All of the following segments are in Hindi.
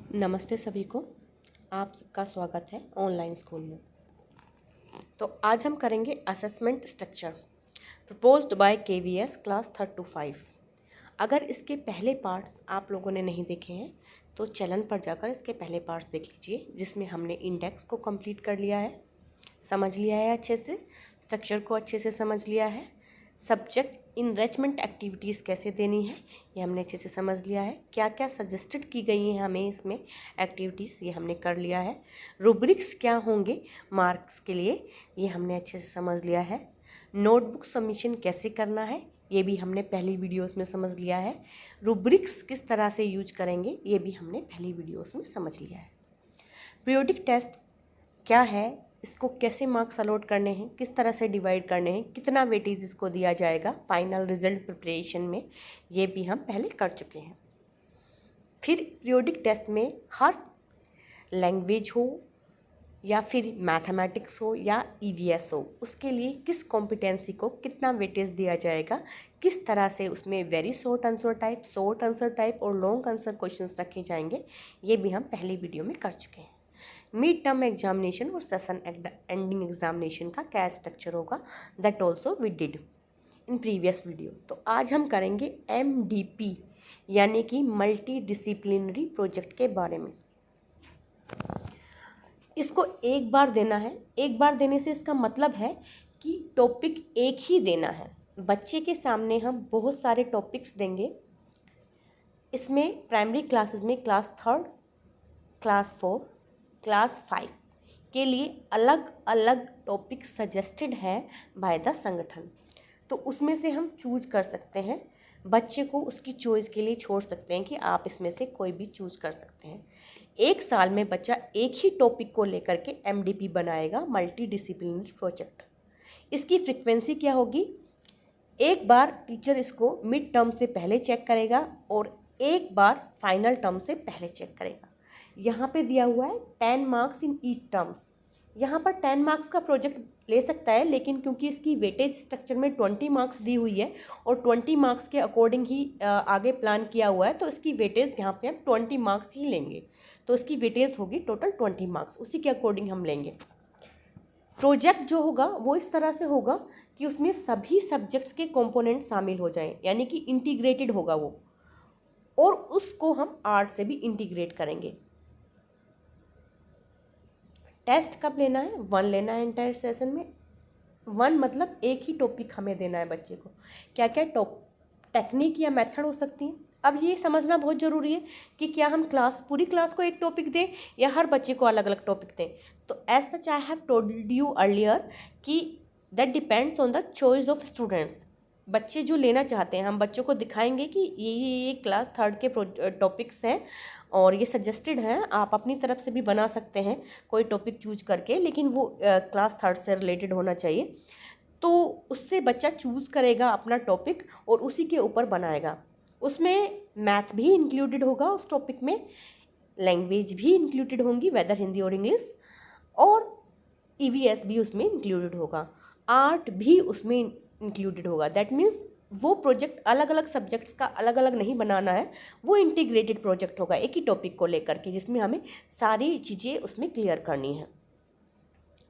नमस्ते सभी को। आप सबका स्वागत है ऑनलाइन स्कूल में। तो आज हम करेंगे assessment structure proposed by KVS class 3rd to 5। अगर इसके पहले पार्ट्स आप लोगों ने नहीं देखे हैं तो चैनल पर जाकर इसके पहले पार्ट्स देख लीजिए, जिसमें हमने इंडेक्स को कंप्लीट कर लिया है, समझ लिया है अच्छे से, स्ट्रक्चर को अच्छे से समझ लिया है, सब्जेक्ट इनरिचमेंट एक्टिविटीज़ कैसे देनी है ये हमने अच्छे से समझ लिया है, क्या क्या सजेस्टेड की गई हैं हमें इसमें एक्टिविटीज़ ये हमने कर लिया है, रूब्रिक्स क्या होंगे मार्क्स के लिए ये हमने अच्छे से समझ लिया है, नोटबुक सबमिशन कैसे करना है ये भी हमने पहली वीडियोस में समझ लिया है, रूब्रिक्स किस तरह से यूज करेंगे ये भी हमने पहली वीडियोस में समझ लिया है। पीरियोडिक टेस्ट क्या है, इसको कैसे मार्क्स अलॉट करने हैं, किस तरह से डिवाइड करने हैं, कितना वेटेज इसको दिया जाएगा फाइनल रिजल्ट प्रिपरेशन में, ये भी हम पहले कर चुके हैं। फिर पीरियोडिक टेस्ट में हर लैंग्वेज हो या फिर मैथमेटिक्स हो या ईवीएस हो, उसके लिए किस कॉम्पिटेंसी को कितना वेटेज दिया जाएगा, किस तरह से उसमें वेरी शॉर्ट आंसर टाइप और लॉन्ग आंसर क्वेश्चंस रखे जाएंगे, ये भी हम पहली वीडियो में कर चुके हैं। मिड टर्म एग्जामिनेशन और सेशन एंडिंग एग्जामिनेशन का क्या स्ट्रक्चर होगा, that also we did in previous video. तो आज हम करेंगे MDP यानी कि मल्टी डिसिप्लिनरी प्रोजेक्ट के बारे में। इसको एक बार देना है, एक बार देने से इसका मतलब है कि टॉपिक एक ही देना है। बच्चे के सामने हम बहुत सारे टॉपिक्स देंगे। इसमें प्राइमरी क्लासेस में क्लास 3rd, क्लास 4, क्लास 5 के लिए अलग अलग टॉपिक सजेस्टेड है बाय द संगठन। तो उसमें से हम चूज कर सकते हैं, बच्चे को उसकी चॉइस के लिए छोड़ सकते हैं कि आप इसमें से कोई भी चूज कर सकते हैं। एक साल में बच्चा एक ही टॉपिक को लेकर के MDP बनाएगा, मल्टी डिसिप्लिनरी प्रोजेक्ट। इसकी फ्रिक्वेंसी क्या होगी, एक बार टीचर इसको मिड टर्म से पहले चेक करेगा और एक बार फाइनल टर्म से पहले चेक करेगा। यहाँ पे दिया हुआ है 10 मार्क्स इन ईच टर्म्स। यहाँ पर 10 मार्क्स का प्रोजेक्ट ले सकता है, लेकिन क्योंकि इसकी वेटेज स्ट्रक्चर में 20 मार्क्स दी हुई है और 20 मार्क्स के अकॉर्डिंग ही आगे प्लान किया हुआ है, तो इसकी वेटेज यहाँ पे हम 20 मार्क्स ही लेंगे। तो इसकी वेटेज होगी टोटल 20 मार्क्स, उसी के अकॉर्डिंग हम लेंगे। प्रोजेक्ट जो होगा वो इस तरह से होगा कि उसमें सभी सब्जेक्ट्स के कंपोनेंट शामिल हो जाएं, यानी कि इंटीग्रेटेड होगा वो, और उसको हम आर्ट से भी इंटीग्रेट करेंगे। टेस्ट कब लेना है, 1 लेना है एंटायर सेशन में। 1 मतलब एक ही टॉपिक हमें देना है बच्चे को। क्या क्या टेक्निक या मेथड हो सकती हैं, अब ये समझना बहुत ज़रूरी है कि क्या हम पूरी क्लास को एक टॉपिक दें या हर बच्चे को अलग अलग टॉपिक दें। तो as such I have told you earlier कि that depends on the choice of students. बच्चे जो लेना चाहते हैं, हम बच्चों को दिखाएंगे कि ये क्लास 3rd के टॉपिक्स हैं और ये सजेस्टेड हैं, आप अपनी तरफ से भी बना सकते हैं कोई टॉपिक चूज करके, लेकिन वो क्लास 3rd से रिलेटेड होना चाहिए। तो उससे बच्चा चूज़ करेगा अपना टॉपिक और उसी के ऊपर बनाएगा। उसमें मैथ भी इंक्लूडेड होगा, उस टॉपिक में लैंग्वेज भी इंक्लूडेड होंगी, वेदर हिंदी और इंग्लिश, और EVS भी उसमें इंक्लूडेड होगा, आर्ट भी उसमें इंक्लूडेड होगा। दैट मीन्स वो प्रोजेक्ट अलग अलग सब्जेक्ट्स का अलग अलग नहीं बनाना है, वो इंटीग्रेटेड प्रोजेक्ट होगा एक ही टॉपिक को लेकर के, जिसमें हमें सारी चीज़ें उसमें क्लियर करनी है।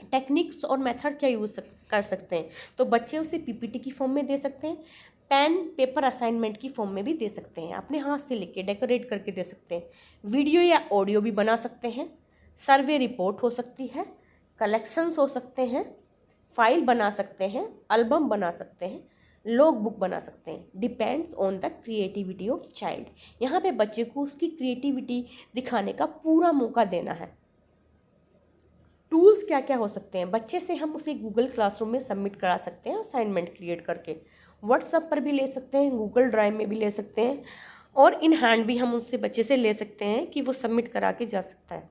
टेक्निक्स और मेथड क्या यूज़ कर सकते हैं, तो बच्चे उसे PPT की फॉर्म में दे सकते हैं, पेन पेपर असाइनमेंट की फॉर्म में भी दे सकते हैं, अपने हाथ से लिख के डेकोरेट करके दे सकते हैं, वीडियो या ऑडियो भी बना सकते हैं, सर्वे रिपोर्ट हो सकती है, कलेक्शंस हो सकते हैं, फाइल बना सकते हैं, एल्बम बना सकते हैं, लॉग बुक बना सकते हैं। Depends on the creativity of child. यहाँ पे बच्चे को उसकी क्रिएटिविटी दिखाने का पूरा मौका देना है। टूल्स क्या क्या हो सकते हैं, बच्चे से हम उसे गूगल क्लासरूम में सबमिट करा सकते हैं असाइनमेंट क्रिएट करके, व्हाट्सएप पर भी ले सकते हैं, गूगल ड्राइव में भी ले सकते हैं, और इन हैंड भी हम उससे बच्चे से ले सकते हैं कि वो सबमिट करा के जा सकता है।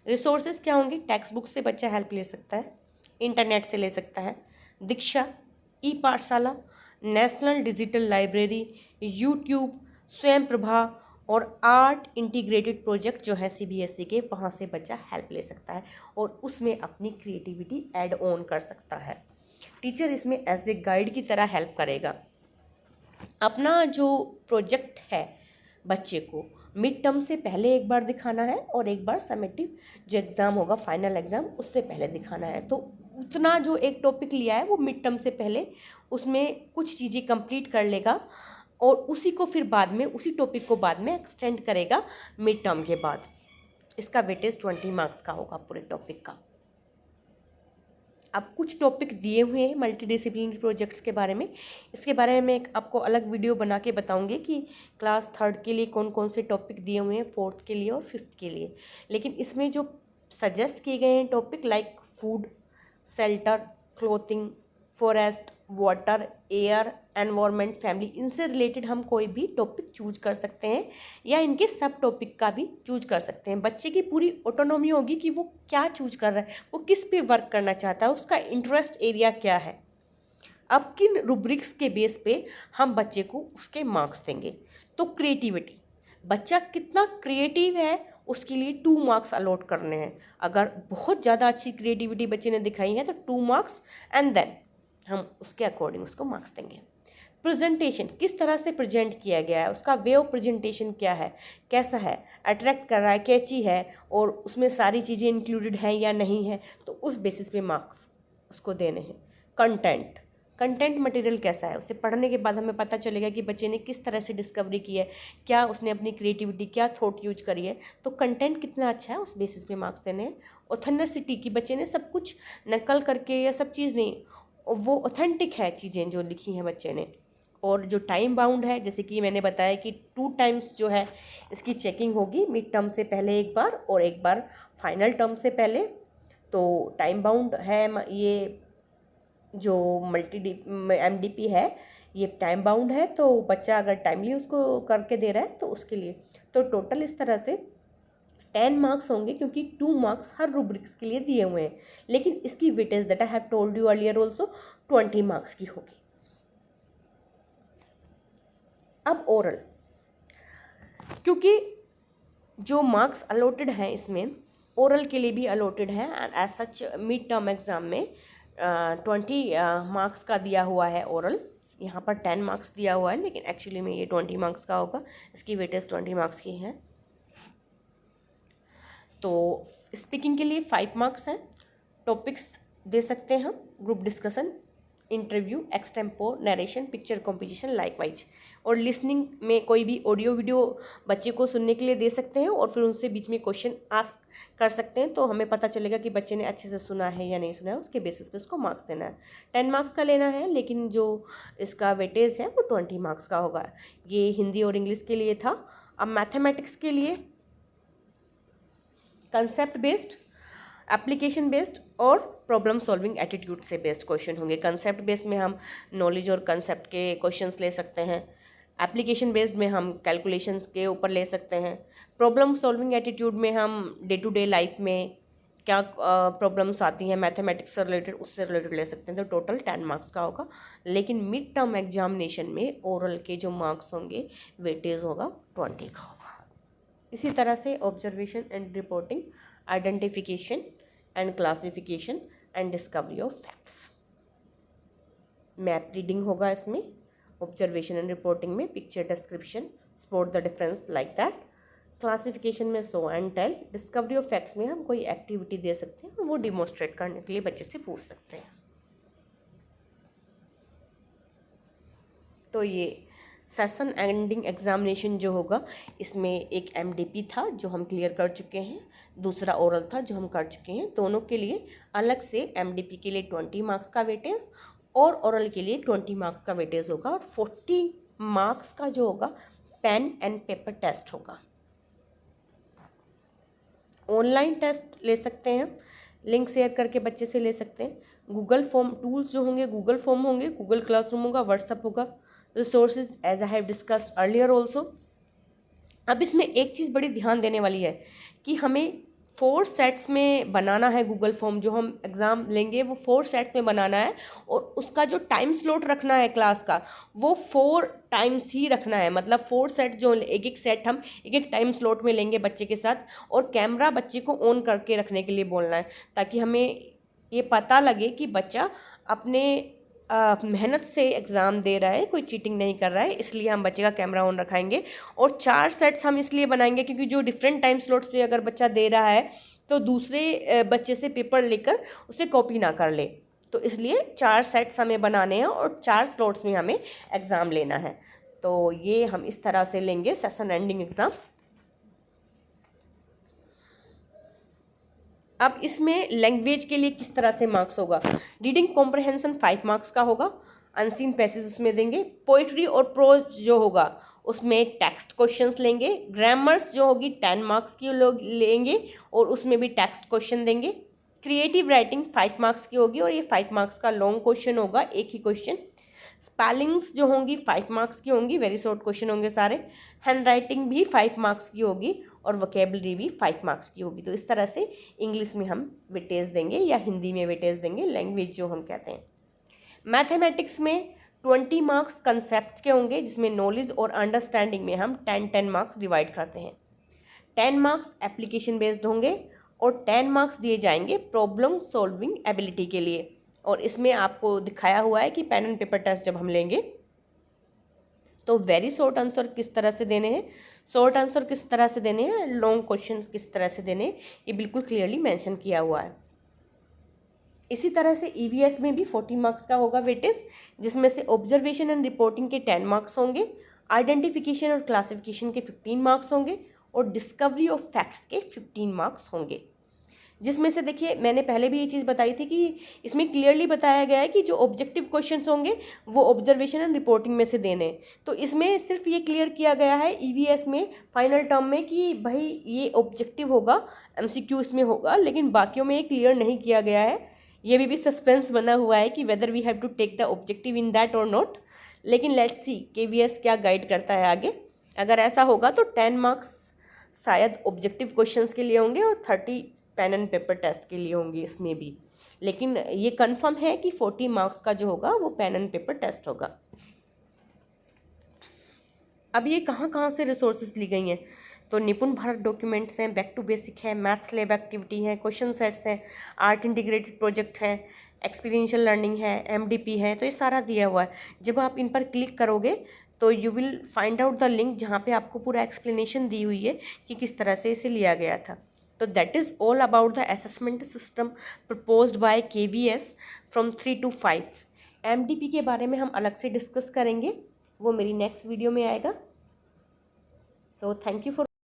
रिसोर्सेज क्या होंगे, टेक्स्ट बुक से बच्चा हेल्प ले सकता है, इंटरनेट से ले सकता है, दीक्षा, ई-पाठशाला, नेशनल डिजिटल लाइब्रेरी, यूट्यूब, स्वयं प्रभा और आर्ट इंटीग्रेटेड प्रोजेक्ट जो है CBSE के, वहाँ से बच्चा हेल्प ले सकता है और उसमें अपनी क्रिएटिविटी ऐड ऑन कर सकता है। टीचर इसमें एज ए गाइड की तरह हेल्प करेगा। अपना जो प्रोजेक्ट है बच्चे को मिड टर्म से पहले एक बार दिखाना है और एक बार समेटिव जो एग्ज़ाम होगा फाइनल एग्ज़ाम उससे पहले दिखाना है। तो उतना जो एक टॉपिक लिया है वो मिड टर्म से पहले उसमें कुछ चीज़ें कंप्लीट कर लेगा और उसी को फिर बाद में उसी टॉपिक को बाद में एक्सटेंड करेगा मिड टर्म के बाद। इसका वेटेज 20 मार्क्स का होगा पूरे टॉपिक का। अब कुछ टॉपिक दिए हुए हैं मल्टी डिसिप्लिनरी प्रोजेक्ट्स के बारे में, इसके बारे में मैं एक आपको अलग वीडियो बना के बताऊंगी कि क्लास 3rd के लिए कौन कौन से टॉपिक दिए हुए हैं, 4th के लिए और 5th के लिए। लेकिन इसमें जो सजेस्ट किए गए हैं topic like food, shelter, clothing, forest, water, air, environment, family, इनसे रिलेटेड हम कोई भी टॉपिक चूज कर सकते हैं या इनके सब टॉपिक का भी चूज कर सकते हैं। बच्चे की पूरी ऑटोनॉमी होगी कि वो क्या चूज कर रहा है, वो किस पे वर्क करना चाहता है, उसका इंटरेस्ट एरिया क्या है। अब किन रूब्रिक्स के बेस पे हम बच्चे को उसके मार्क्स देंगे। तो क्रिएटिविटी, बच्चा कितना क्रिएटिव है उसके लिए 2 मार्क्स अलॉट करने हैं। अगर बहुत ज़्यादा अच्छी क्रिएटिविटी बच्चे ने दिखाई है तो 2 मार्क्स एंड देन हम उसके अकॉर्डिंग उसको मार्क्स देंगे। प्रेजेंटेशन, किस तरह से प्रेजेंट किया गया है, उसका वे ऑफ प्रेजेंटेशन क्या है, कैसा है, अट्रैक्ट कर रहा है, कैची है और उसमें सारी चीज़ें इंक्लूडेड हैं या नहीं है, तो उस बेसिस पे मार्क्स उसको देने हैं। कंटेंट मटेरियल कैसा है, उसे पढ़ने के बाद हमें पता चलेगा कि बच्चे ने किस तरह से डिस्कवरी की है, क्या उसने अपनी क्रिएटिविटी, क्या थॉट यूज करी है। तो कंटेंट कितना अच्छा है उस बेसिस पे मार्क्स देने हैं। ऑथेंटिसिटी की, बच्चे ने सब कुछ नकल करके या सब चीज़ नहीं, वो ऑथेंटिक है चीज़ें जो लिखी हैं बच्चे ने। और जो टाइम बाउंड है, जैसे कि मैंने बताया कि 2 टाइम्स जो है इसकी चेकिंग होगी, मिड टर्म से पहले एक बार और एक बार फाइनल टर्म से पहले। तो टाइम बाउंड है ये जो MDP है ये टाइम बाउंड है, तो बच्चा अगर टाइमली उसको करके दे रहा है तो उसके लिए तो टोटल इस तरह से 10 मार्क्स होंगे, क्योंकि 2 मार्क्स हर रूब्रिक्स के लिए दिए हुए हैं। लेकिन इसकी weightage that I have told you earlier also 20 marks की होगी। अब ओरल, क्योंकि जो मार्क्स अलॉटेड हैं इसमें ओरल के लिए भी अलॉटेड है and as such mid term exam में 20 मार्क्स का दिया हुआ है ओरल। यहाँ पर 10 मार्क्स दिया हुआ है लेकिन एक्चुअली में ये 20 मार्क्स का होगा, इसकी वेटेज 20 मार्क्स की है। तो स्पीकिंग के लिए 5 मार्क्स हैं। टॉपिक्स दे सकते हैं हम, group discussion, interview, extempore, narration, picture composition likewise. और लिसनिंग में कोई भी ऑडियो वीडियो बच्चे को सुनने के लिए दे सकते हैं और फिर उनसे बीच में क्वेश्चन आस्क कर सकते हैं, तो हमें पता चलेगा कि बच्चे ने अच्छे से सुना है या नहीं सुना है। उसके बेसिस पे उसको मार्क्स देना है। 10 मार्क्स का लेना है, लेकिन जो इसका वेटेज है वो 20 मार्क्स का होगा। ये हिंदी और इंग्लिश के लिए था। अब मैथमेटिक्स के लिए कंसेप्ट बेस्ड, एप्लीकेशन बेस्ड और प्रॉब्लम सॉल्विंग एटीट्यूड से बेस्ड क्वेश्चन होंगे। कंसेप्ट बेस्ड में हम नॉलेज और कंसेप्ट के क्वेश्चंस ले सकते हैं, एप्लीकेशन बेस्ड में हम कैलकुलेशंस के ऊपर ले सकते हैं, प्रॉब्लम सॉल्विंग एटीट्यूड में हम डे टू डे लाइफ में क्या प्रॉब्लम्स आती हैं मैथमेटिक्स से रिलेटेड, उससे रिलेटेड ले सकते हैं। तो टोटल 10 मार्क्स का होगा। लेकिन मिड टर्म एग्जामिनेशन में ओरल के जो मार्क्स होंगे वेटेज होगा 20 का होगा। इसी तरह से observation and reporting, identification and classification and discovery of facts, map reading होगा इसमें। ऑब्जर्वेशन एंड रिपोर्टिंग में picture description, spot the difference like that. Classification में show and tell. Discovery of facts में हम कोई एक्टिविटी दे सकते हैं और वो डिमॉन्स्ट्रेट करने के लिए बच्चे से पूछ सकते हैं। तो ये सेशन एंडिंग एग्जामिनेशन जो होगा इसमें एक MDP था जो हम क्लियर कर चुके हैं, दूसरा ओरल था जो हम कर चुके हैं। दोनों के लिए अलग से MDP के लिए 20 मार्क्स का वेटेज और ओरल के लिए 20 मार्क्स का वेटेज होगा और 40 मार्क्स का जो होगा पेन एंड पेपर टेस्ट होगा। ऑनलाइन टेस्ट ले सकते हैं, लिंक शेयर करके बच्चे से ले सकते हैं। गूगल फॉर्म टूल्स जो होंगे, गूगल फॉर्म होंगे, गूगल क्लासरूम होगा, व्हाट्सएप होगा। Resources as I have discussed earlier also. अब इसमें एक चीज़ बड़ी ध्यान देने वाली है कि हमें 4 सेट्स में बनाना है गूगल फॉर्म। जो हम एग्ज़ाम लेंगे वो 4 सेट्स में बनाना है और उसका जो टाइम स्लॉट रखना है क्लास का वो 4 टाइम्स ही रखना है। मतलब 4 सेट जो एक सेट हम एक टाइम स्लॉट में लेंगे बच्चे के साथ, और कैमरा बच्चे को ऑन करके रखने के लिए बोलना है ताकि हमें ये पता लगे कि बच्चा अपने मेहनत से एग्ज़ाम दे रहा है, कोई चीटिंग नहीं कर रहा है, इसलिए हम बच्चे का कैमरा ऑन रखाएंगे। और 4 सेट्स हम इसलिए बनाएंगे क्योंकि जो डिफरेंट टाइम स्लॉट्स पे अगर बच्चा दे रहा है तो दूसरे बच्चे से पेपर लेकर उसे कॉपी ना कर ले, तो इसलिए 4 सेट्स हमें बनाने हैं और 4 स्लॉट्स में हमें एग्ज़ाम लेना है। तो ये हम इस तरह से लेंगे सेशन एंडिंग एग्ज़ाम। अब इसमें लैंग्वेज के लिए किस तरह से मार्क्स होगा। रीडिंग कॉम्प्रहेंशन 5 मार्क्स का होगा, अनसीन पैसेज उसमें देंगे। पोइट्री और प्रोज जो होगा उसमें टेक्स्ट क्वेश्चंस लेंगे। ग्रामर्स जो होगी 10 मार्क्स की लोग लेंगे और उसमें भी टेक्स्ट क्वेश्चन देंगे। क्रिएटिव राइटिंग 5 मार्क्स की होगी और ये 5 मार्क्स का लॉन्ग क्वेश्चन होगा, एक ही क्वेश्चन। स्पेलिंग्स जो होंगी 5 मार्क्स की होंगी, वेरी शॉर्ट क्वेश्चन होंगे सारे। हैंड राइटिंग भी 5 मार्क्स की होगी और वोकेबलरी भी 5 मार्क्स की होगी। तो इस तरह से इंग्लिश में हम वेटेज देंगे या हिंदी में वेटेज देंगे, लैंग्वेज जो हम कहते हैं। मैथमेटिक्स में 20 मार्क्स कंसेप्ट के होंगे, जिसमें नॉलेज और अंडरस्टैंडिंग में हम 10 मार्क्स डिवाइड करते हैं। 10 मार्क्स एप्लीकेशन बेस्ड होंगे और 10 मार्क्स दिए जाएंगे प्रॉब्लम सॉल्विंग एबिलिटी के लिए। और इसमें आपको दिखाया हुआ है कि पेन एंड पेपर टेस्ट जब हम लेंगे तो वेरी शॉर्ट आंसर किस तरह से देने हैं, शॉर्ट आंसर किस तरह से देने हैं, लॉन्ग क्वेश्चन किस तरह से देने हैं, ये बिल्कुल क्लियरली मेंशन किया हुआ है। इसी तरह से ईवीएस में भी 40 मार्क्स का होगा वेटेज, जिसमें से ऑब्जर्वेशन एंड रिपोर्टिंग के 10 मार्क्स होंगे, आइडेंटिफिकेशन और क्लासिफिकेशन के 15 मार्क्स होंगे और डिस्कवरी ऑफ फैक्ट्स के 15 मार्क्स होंगे। जिसमें से देखिए मैंने पहले भी ये चीज़ बताई थी कि इसमें क्लियरली बताया गया है कि जो ऑब्जेक्टिव क्वेश्चंस होंगे वो ऑब्जर्वेशन एंड रिपोर्टिंग में से देने हैं। तो इसमें सिर्फ ये क्लियर किया गया है ईवीएस में फाइनल टर्म में कि भाई ये ऑब्जेक्टिव होगा, एमसीक्यू इसमें होगा, लेकिन बाकियों में ये क्लियर नहीं किया गया है। ये भी सस्पेंस बना हुआ है कि whether we have to take the objective in that और नॉट। लेकिन लेट्स सी केवीएस क्या गाइड करता है आगे। अगर ऐसा होगा तो 10 मार्क्स शायद ऑब्जेक्टिव क्वेश्चंस के लिए होंगे और 30 पेन एंड पेपर टेस्ट के लिए होंगे इसमें भी। लेकिन ये कंफर्म है कि 40 मार्क्स का जो होगा वो पेन एंड पेपर टेस्ट होगा। अब ये कहाँ कहाँ से रिसोर्सेज ली गई हैं, तो निपुण भारत डॉक्यूमेंट्स हैं, बैक टू बेसिक है, मैथ्स लैब एक्टिविटी है, क्वेश्चन सेट्स हैं, आर्ट इंटीग्रेटेड प्रोजेक्ट है, एक्सपीरियंशियल लर्निंग है, एमडीपी है, तो ये सारा दिया हुआ है। जब आप इन पर क्लिक करोगे तो you will find out the link जहाँ पे आपको पूरा एक्सप्लेनेशन दी हुई है कि किस तरह से इसे लिया गया था। तो that is all about the assessment system proposed by KVS from 3 to 5। MDP के बारे में हम अलग से डिस्कस करेंगे, वो मेरी नेक्स्ट वीडियो में आएगा। So thank you for